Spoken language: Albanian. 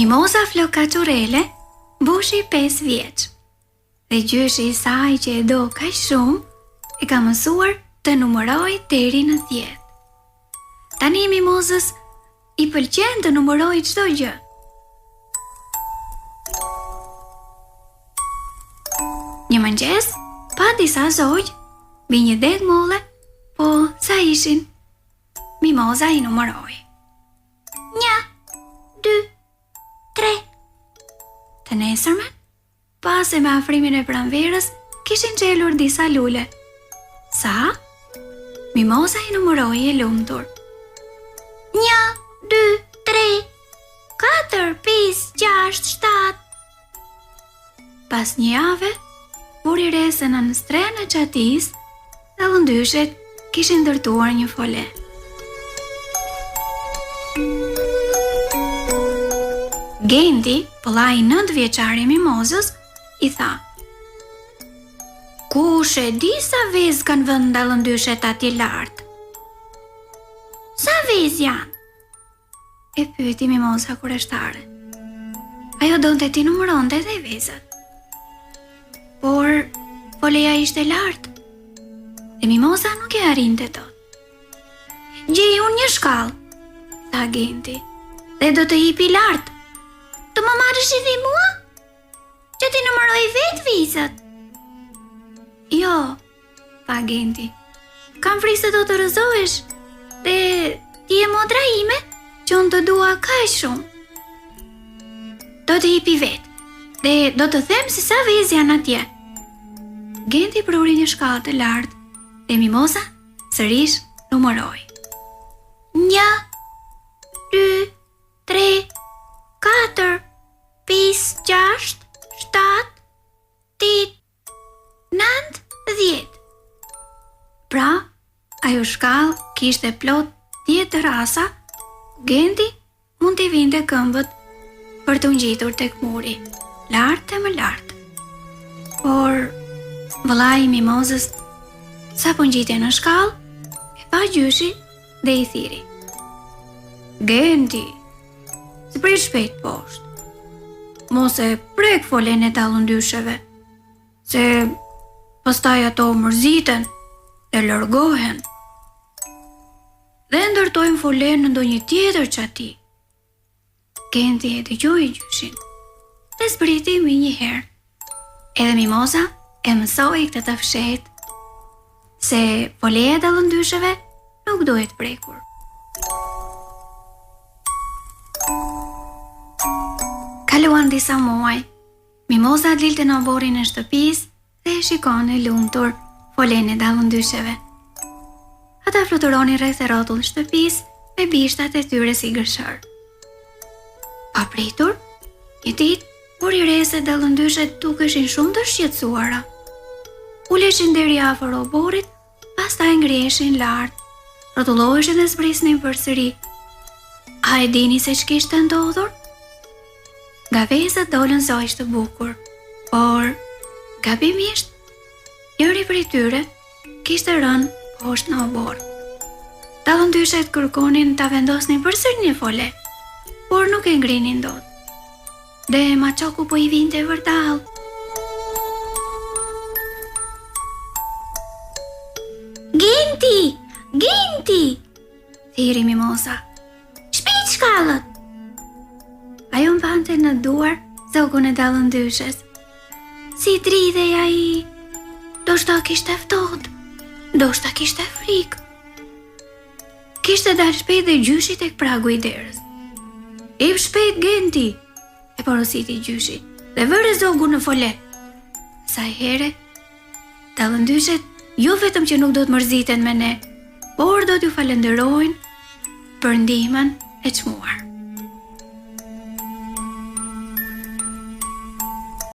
Mimoza Flokaturele mbushi 5 vjeç. Dhe gjyshi i saj që e do kaq shumë e ka mësuar të numëroj deri në 10. Tani Mimozës i pëlqen të numëroj çdo gjë. Një mëngjes, pa disa zogjë, mbi një deg molle, po sa ishin? Mimoza i numëroi. 1, 2, 3. Të nesërmen, pas e me afrimin e pranverës, kishin gjelur disa lule. Sa? Mimoza i numëroi e lumtur. 1, 2, 3, 4, 5, 6, 7. Pas një jave, vuri re se në strehën e çatis, dallëndyshet kishin ndërtuar një fole. Gendi, vëllai 9 vjeçari i Mimozës, i tha: "Kush e di sa vezë kanë vënë dallëndyshet atje lart?" "Sa vezë janë?" e pyeti Mimoza kureshtare. Ajo donte ti numëronte dhe vezët. Por foleja ishte lart, dhe Mimoza nuk e arrinte dot. "Gjej unë një shkallë," tha Gendi, "dhe do të hipi lart. Të më marrësh edhe mua? Që ti numëroj vetë vizat?" "Jo," tha Gendi, "kam frikë se do të rëzohesh, dhe ti je motra ime që unë të dua kaq shumë. Do të hipi vetë, dhe do të them se sa vezë janë atje." Gendi pruri një shkallë të lartë, dhe Mimoza sërish numëroi. 1, 2, 3, 4, 5, 6, 7, 8, 9, 10. Pra, ajo shkallë kishte plot 10 rasa, Gendi mund t'i vinte këmbët për të ngjitur tek muri, lart e më lart. Por vëllai i Mimozës sa po ngjitej në shkallë, e pa gjyshi dhe i thiri: "Gendi, zbrit shpejt poshtë. Mos e prek folen e dallëndysheve, se pastaj ato mërziten dhe largohen. Dhe ndërtojmë folen në ndonjë tjetër çati." Gendi e dëgjoi gjyshin dhe zbriti më një herë. Edhe Mimoza e mësoi këtë të fsheht, se foleja e dallëndysheve nuk duhet prekur. Kaluan disa muaj. Mimoza dilte në oborrin e shtëpisë dhe e shikon e lumtur folen e dallëndysheve. Ata fluturonin rreth e rrotullit të shtëpisë me bishtat e tyre si gërshër. Pa pritur, një ditë vuri re se dallëndyshet dukeshin shumë të shqetësuara. Uleshin deri afër oborrit, pastaj ngriheshin lart, rrotulloheshin dhe zbrisnin përsëri. A e dini se ç'kishte ndodhur? Nga vezët dolën zogj të bukur, por gabimisht njëri prej tyre kishte rënë poshtë në obor. Dallëndyshet kërkonin ta vendosnin përsëri një fole, por nuk e ngrinin dot. Dhe maçoku po i vinte vërtall. "Genti, Genti!" thiri Mimoza. "Shpejt shkallët!" Ajo mbante në duar zogun e dallëndyshes. Si dridhej ai, ndoshta kishte ftohtë, ndoshta kishte frikë. Kishte dalë shpejt dhe gjyshi tek pragu i derës. "Ip shpejt, Genti!" e porositi gjyshi, "dhe vëre zogun në fole." Sa here, dallëndyshet jo vetëm që nuk do të mërziten me ne, por do t'ju falenderojnë për ndihmën e çmuar.